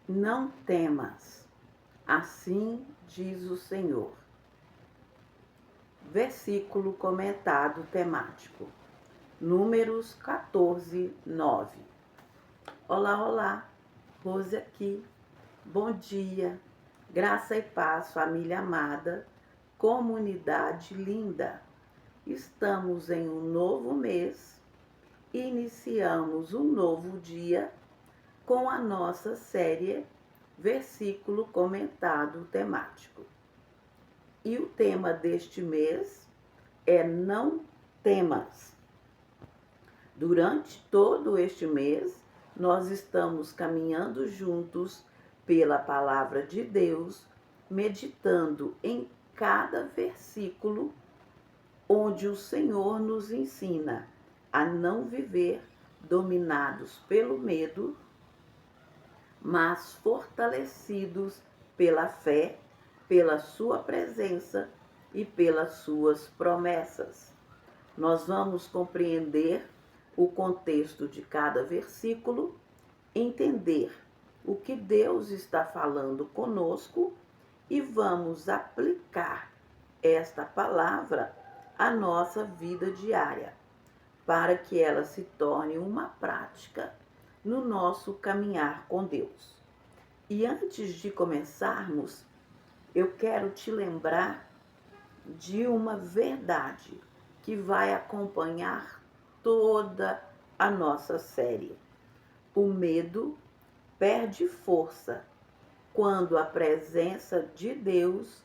Não temas, assim diz o Senhor. Versículo comentado temático. Números 14, 9. Olá, olá, Rose aqui. Bom dia, graça e paz, família amada, comunidade linda. Estamos em um novo mês, iniciamos um novo dia com a nossa série Versículo Comentado Temático. E o tema deste mês é Não Temas. Durante todo este mês, nós estamos caminhando juntos pela palavra de Deus, meditando em cada versículo onde o Senhor nos ensina a não viver dominados pelo medo, mas fortalecidos pela fé, pela sua presença e pelas suas promessas. Nós vamos compreender o contexto de cada versículo, entender o que Deus está falando conosco e vamos aplicar esta palavra à nossa vida diária, para que ela se torne uma prática no nosso caminhar com Deus. E antes de começarmos, eu quero te lembrar de uma verdade que vai acompanhar toda a nossa série. O medo perde força quando a presença de Deus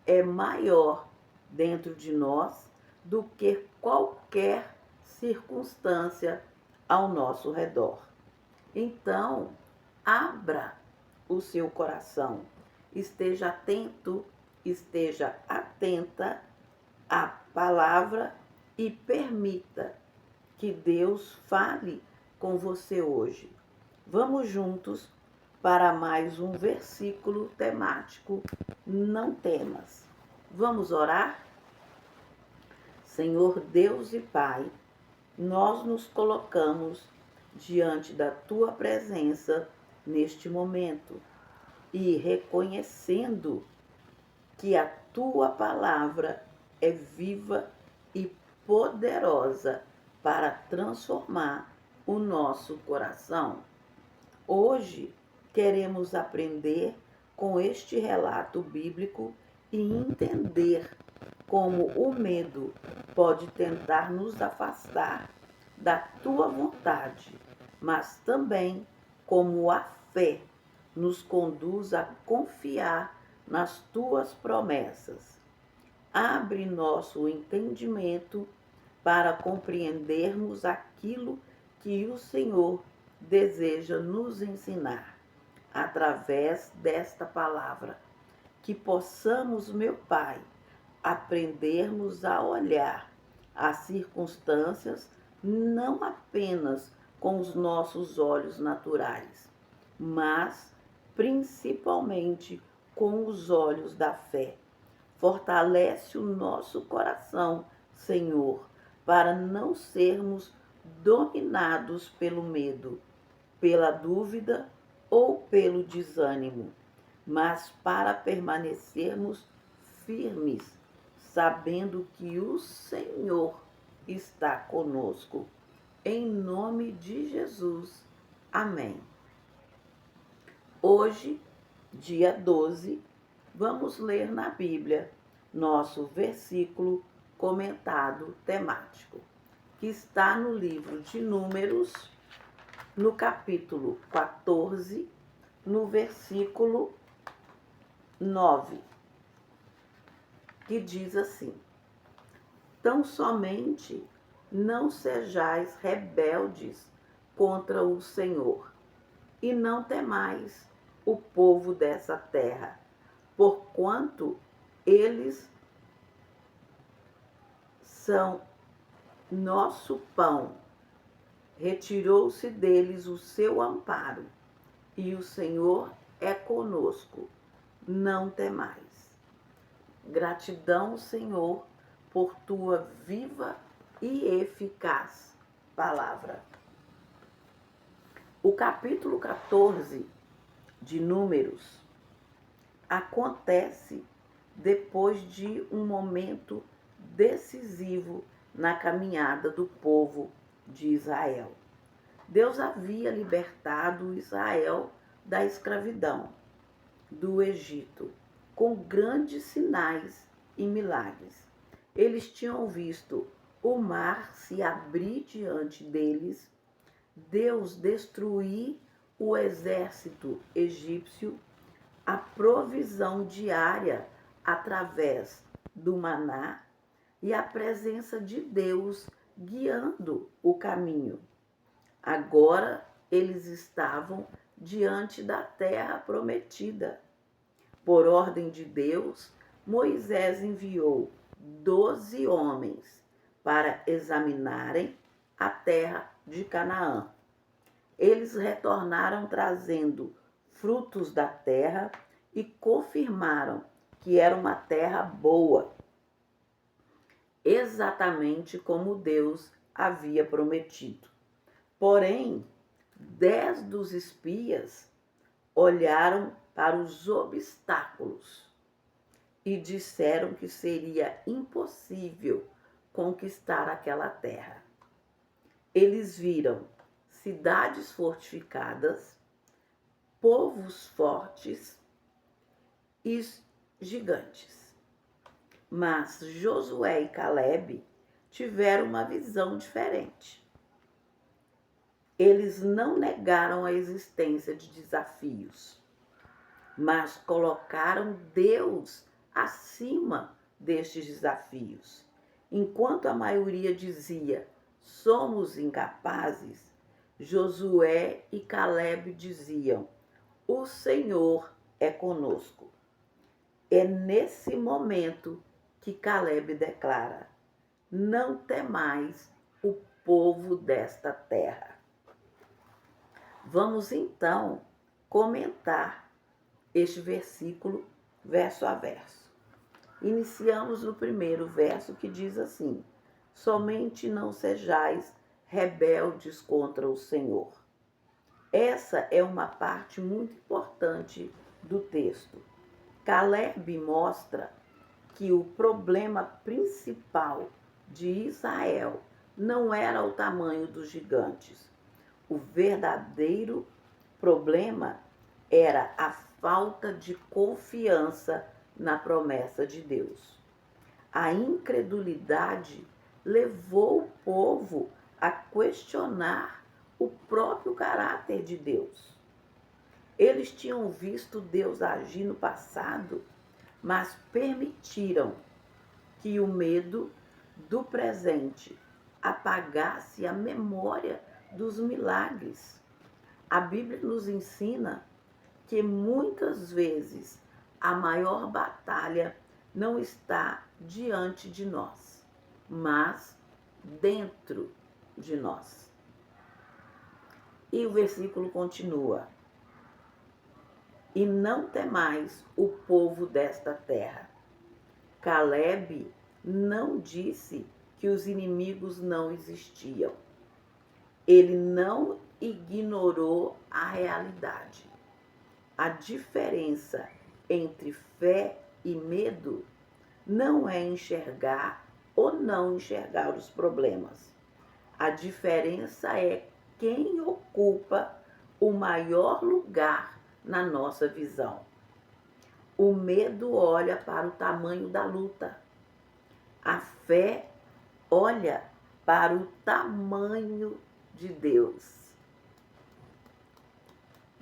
é maior dentro de nós do que qualquer circunstância ao nosso redor. Então, abra o seu coração, esteja atento, esteja atenta à palavra e permita que Deus fale com você hoje. Vamos juntos para mais um versículo temático, Não temas. Vamos orar? Senhor Deus e Pai, nós nos colocamos diante da Tua presença neste momento e reconhecendo que a Tua palavra é viva e poderosa para transformar o nosso coração. Hoje queremos aprender com este relato bíblico e entender como o medo pode tentar nos afastar da tua vontade, mas também como a fé nos conduz a confiar nas tuas promessas. Abre nosso entendimento para compreendermos aquilo que o Senhor deseja nos ensinar através desta palavra. Que possamos, meu Pai, aprendermos a olhar as circunstâncias não apenas com os nossos olhos naturais, mas principalmente com os olhos da fé. Fortalece o nosso coração, Senhor, para não sermos dominados pelo medo, pela dúvida ou pelo desânimo, mas para permanecermos firmes, sabendo que o Senhor está conosco. Em nome de Jesus. Amém. Hoje, dia 12, vamos ler na Bíblia nosso versículo comentado temático, que está no livro de Números, no capítulo 14, no versículo 9, que diz assim: Tão somente não sejais rebeldes contra o Senhor, e não temais o povo dessa terra, porquanto eles são nosso pão. Retirou-se deles o seu amparo, e o Senhor é conosco. Não temais. Gratidão, Senhor, por tua viva e eficaz palavra. O capítulo 14 de Números acontece depois de um momento decisivo na caminhada do povo de Israel. Deus havia libertado Israel da escravidão do Egito, com grandes sinais e milagres. Eles tinham visto o mar se abrir diante deles, Deus destruir o exército egípcio, a provisão diária através do maná e a presença de Deus guiando o caminho. Agora eles estavam diante da terra prometida. Por ordem de Deus, Moisés enviou 12 homens para examinarem a terra de Canaã. Eles retornaram trazendo frutos da terra e confirmaram que era uma terra boa, exatamente como Deus havia prometido. Porém, 10 dos espias olharam para os obstáculos e disseram que seria impossível conquistar aquela terra. Eles viram cidades fortificadas, povos fortes e gigantes. Mas Josué e Calebe tiveram uma visão diferente. Eles não negaram a existência de desafios, mas colocaram Deus acima destes desafios. Enquanto a maioria dizia, somos incapazes, Josué e Calebe diziam, o Senhor é conosco. É nesse momento que Calebe declara, não temais o povo desta terra. Vamos então comentar este versículo verso a verso. Iniciamos no primeiro verso que diz assim, somente não sejais rebeldes contra o Senhor. Essa é uma parte muito importante do texto. Calebe mostra que o problema principal de Israel não era o tamanho dos gigantes. O verdadeiro problema era a falta de confiança na promessa de Deus. A incredulidade levou o povo a questionar o próprio caráter de Deus. Eles tinham visto Deus agir no passado, mas permitiram que o medo do presente apagasse a memória dos milagres. A Bíblia nos ensina que muitas vezes a maior batalha não está diante de nós, mas dentro de nós. E o versículo continua, e não temais o povo desta terra. Calebe não disse que os inimigos não existiam. Ele não ignorou a realidade. A diferença entre fé e medo não é enxergar ou não enxergar os problemas. A diferença é quem ocupa o maior lugar na nossa visão. O medo olha para o tamanho da luta. A fé olha para o tamanho de Deus.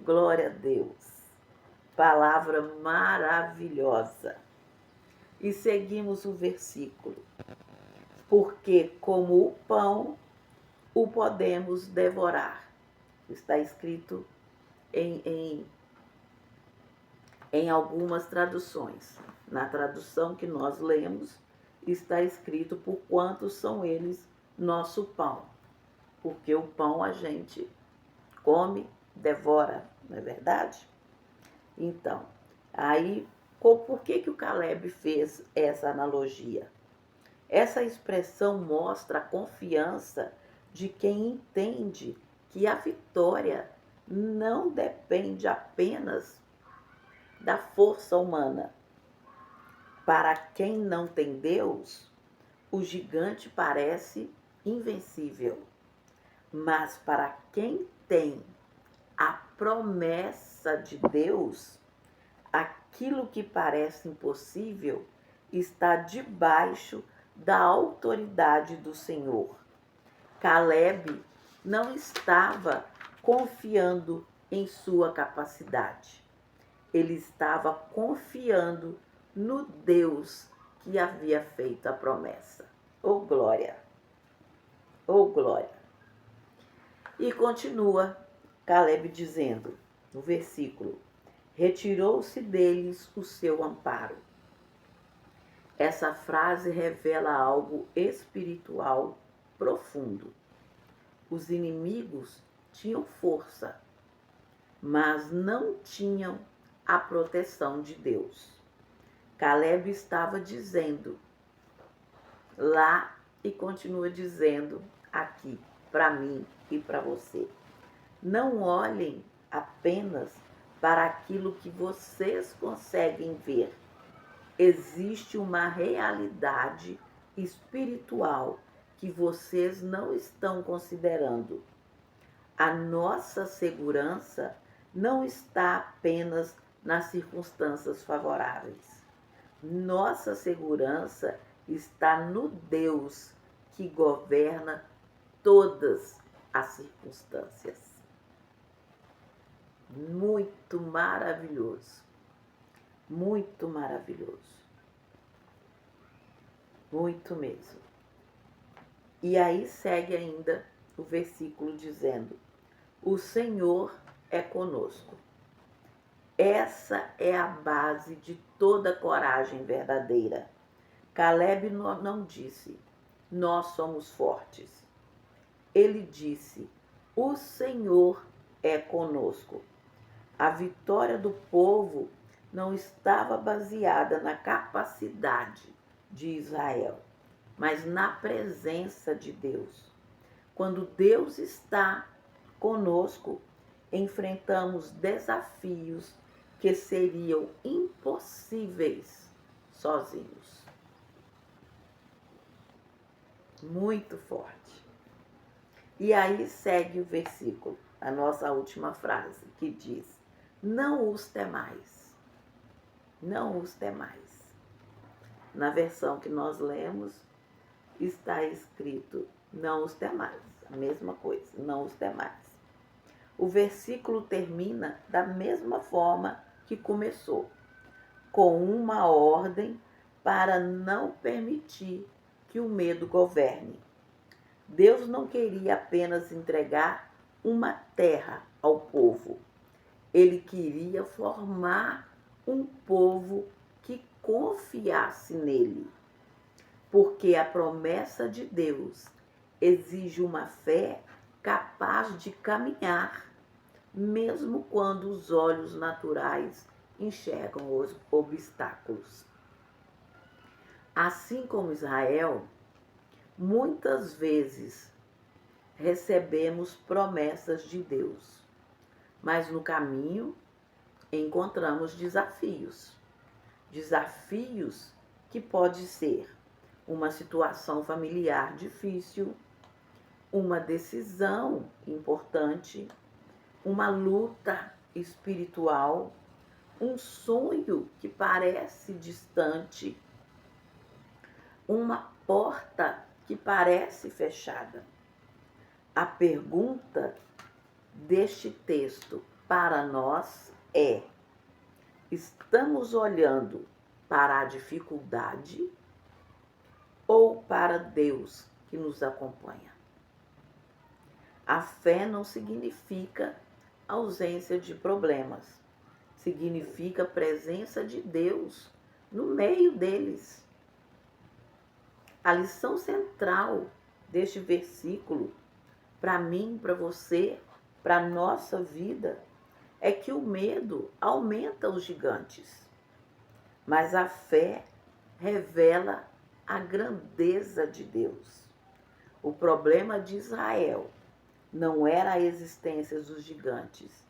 Glória a Deus. Palavra maravilhosa. E seguimos o versículo. Porque como o pão o podemos devorar. Está escrito em algumas traduções. Na tradução que nós lemos, está escrito por quantos são eles nosso pão. Porque o pão a gente come, devora, não é verdade? Então, aí, por que o Calebe fez essa analogia? Essa expressão mostra a confiança de quem entende que a vitória não depende apenas da força humana. Para quem não tem Deus, o gigante parece invencível. Mas para quem tem a promessa de Deus, aquilo que parece impossível está debaixo da autoridade do Senhor. Caleb não estava confiando em sua capacidade. Ele estava confiando no Deus que havia feito a promessa. Oh glória! Oh glória! E continua Caleb dizendo, no versículo: retirou-se deles o seu amparo. Essa frase revela algo espiritual profundo. Os inimigos tinham força, mas não tinham a proteção de Deus. Caleb estava dizendo lá e continua dizendo aqui, para mim e para você. Não olhem apenas para aquilo que vocês conseguem ver. Existe uma realidade espiritual que vocês não estão considerando. A nossa segurança não está apenas nas circunstâncias favoráveis. Nossa segurança está no Deus que governa todas as circunstâncias. Muito maravilhoso. Muito maravilhoso. Muito mesmo. E aí segue ainda o versículo dizendo: o Senhor é conosco. Essa é a base de toda coragem verdadeira. Caleb não disse, nós somos fortes. Ele disse, o Senhor é conosco. A vitória do povo não estava baseada na capacidade de Israel, mas na presença de Deus. Quando Deus está conosco, enfrentamos desafios que seriam impossíveis sozinhos. Muito forte. E aí segue o versículo, a nossa última frase, que diz: não os temais. Não os temais. Na versão que nós lemos, está escrito: não os temais. A mesma coisa, não os temais. O versículo termina da mesma forma que começou, com uma ordem para não permitir que o medo governe. Deus não queria apenas entregar uma terra ao povo. Ele queria formar um povo que confiasse nele. Porque a promessa de Deus exige uma fé capaz de caminhar, mesmo quando os olhos naturais enxergam os obstáculos. Assim como Israel, muitas vezes recebemos promessas de Deus, mas no caminho encontramos desafios. Desafios que pode ser uma situação familiar difícil, uma decisão importante, uma luta espiritual, um sonho que parece distante, uma porta que parece fechada. A pergunta deste texto para nós é: estamos olhando para a dificuldade ou para Deus que nos acompanha? A fé não significa ausência de problemas, significa presença de Deus no meio deles. A lição central deste versículo, para mim, para você, para a nossa vida, é que o medo aumenta os gigantes, mas a fé revela a grandeza de Deus. O problema de Israel não era a existência dos gigantes,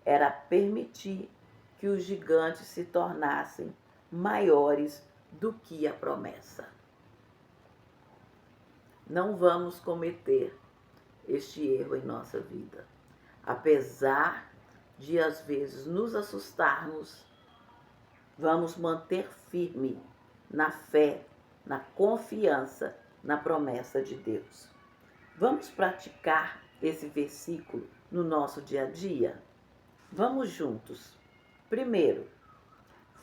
era permitir que os gigantes se tornassem maiores do que a promessa. Não vamos cometer este erro em nossa vida. Apesar de às vezes nos assustarmos, vamos manter firme na fé, na confiança, na promessa de Deus. Vamos praticar esse versículo no nosso dia a dia? Vamos juntos. Primeiro,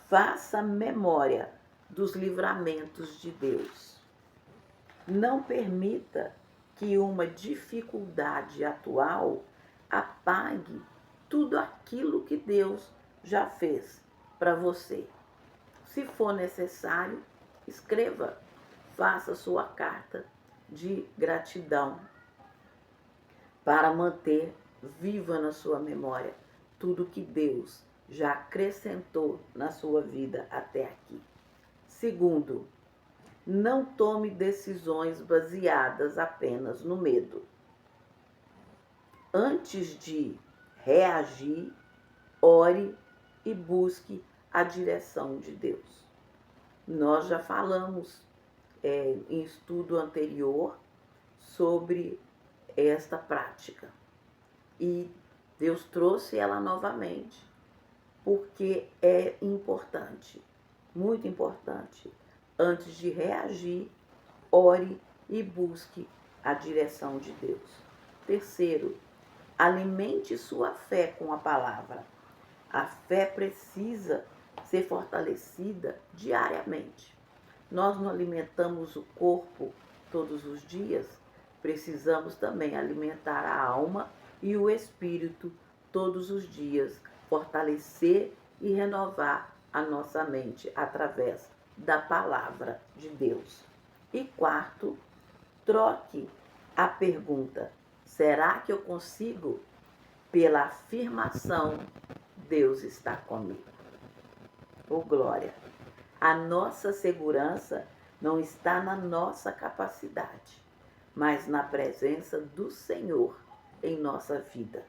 faça memória dos livramentos de Deus. Não permita que uma dificuldade atual apague tudo aquilo que Deus já fez para você. Se for necessário, escreva, faça sua carta de gratidão para manter viva na sua memória tudo que Deus já acrescentou na sua vida até aqui. Segundo, não tome decisões baseadas apenas no medo. Antes de reagir, ore e busque a direção de Deus. Nós já falamos em estudo anterior sobre esta prática e Deus trouxe ela novamente porque é importante, muito importante. Antes de reagir, ore e busque a direção de Deus. Terceiro, alimente sua fé com a palavra. A fé precisa ser fortalecida diariamente. Nós não alimentamos o corpo todos os dias, precisamos também alimentar a alma e o espírito todos os dias, fortalecer e renovar a nossa mente através da palavra de Deus. E quarto, troque a pergunta: será que eu consigo? Pela afirmação: Deus está comigo. Oh, glória! A nossa segurança não está na nossa capacidade, mas na presença do Senhor em nossa vida.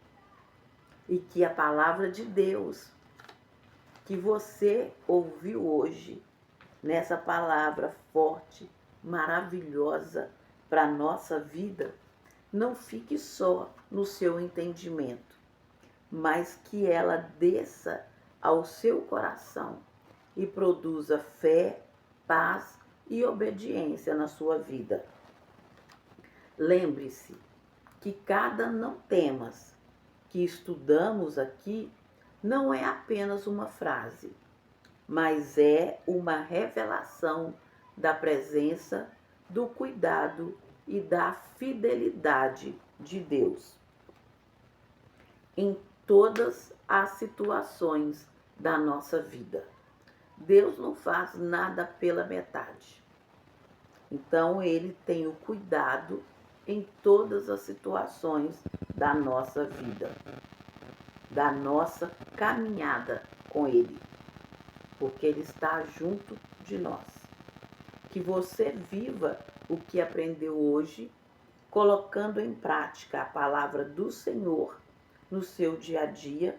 E que a palavra de Deus que você ouviu hoje, nessa palavra forte, maravilhosa para a nossa vida, não fique só no seu entendimento, mas que ela desça ao seu coração e produza fé, paz e obediência na sua vida. Lembre-se que cada não temas que estudamos aqui não é apenas uma frase, mas é uma revelação da presença, do cuidado e da fidelidade de Deus em todas as situações da nossa vida. Deus não faz nada pela metade. Então, Ele tem o cuidado em todas as situações da nossa vida, da nossa caminhada com Ele, porque Ele está junto de nós. Que você viva o que aprendeu hoje, colocando em prática a palavra do Senhor no seu dia a dia.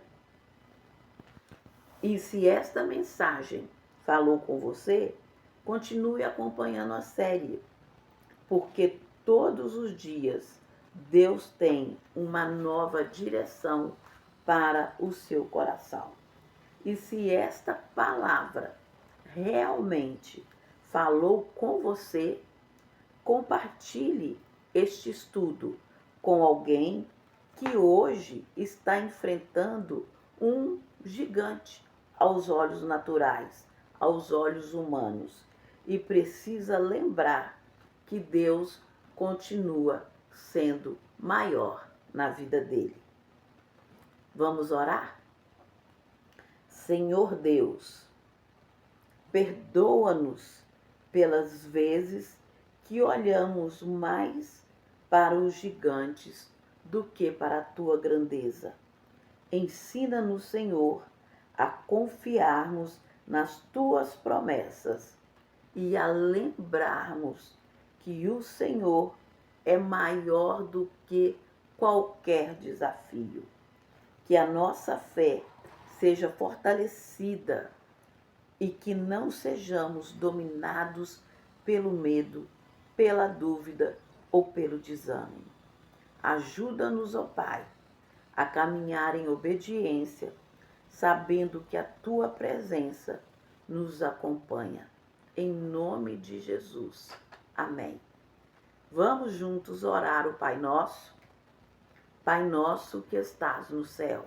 E se esta mensagem falou com você, continue acompanhando a série, porque todos os dias Deus tem uma nova direção para o seu coração. E se esta palavra realmente falou com você, compartilhe este estudo com alguém que hoje está enfrentando um gigante aos olhos naturais, aos olhos humanos, e precisa lembrar que Deus continua sendo maior na vida dele. Vamos orar? Senhor Deus, perdoa-nos pelas vezes que olhamos mais para os gigantes do que para a tua grandeza. Ensina-nos, Senhor, a confiarmos nas tuas promessas e a lembrarmos que o Senhor é maior do que qualquer desafio. Que a nossa fé seja fortalecida e que não sejamos dominados pelo medo, pela dúvida ou pelo desânimo. Ajuda-nos, ó Pai, a caminhar em obediência, sabendo que a Tua presença nos acompanha. Em nome de Jesus. Amém. Vamos juntos orar o Pai Nosso? Pai nosso que estás nos céus,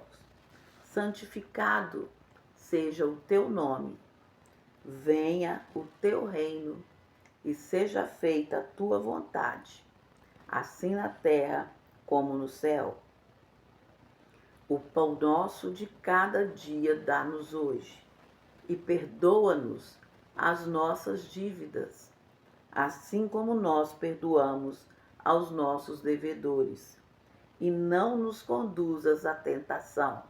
santificado seja o Teu nome. Venha o Teu reino e seja feita a Tua vontade, assim na terra como no céu. O pão nosso de cada dia dá-nos hoje, e perdoa-nos as nossas dívidas, assim como nós perdoamos aos nossos devedores. E não nos conduzas à tentação,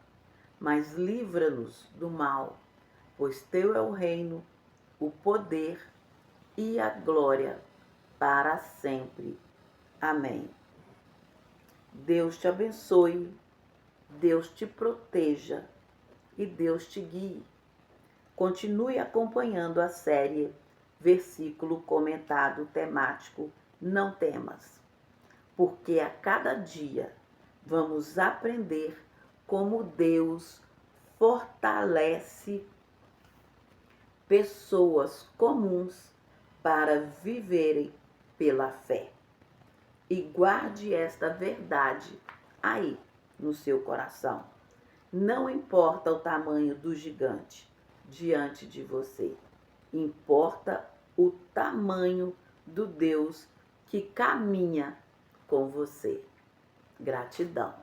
mas livra-nos do mal, pois Teu é o reino, o poder e a glória para sempre. Amém. Deus te abençoe, Deus te proteja e Deus te guie. Continue acompanhando a série Versículo Comentado Temático Não Temas, porque a cada dia vamos aprender como Deus fortalece pessoas comuns para viverem pela fé. E guarde esta verdade aí no seu coração. Não importa o tamanho do gigante diante de você, importa o tamanho do Deus que caminha com você. Gratidão.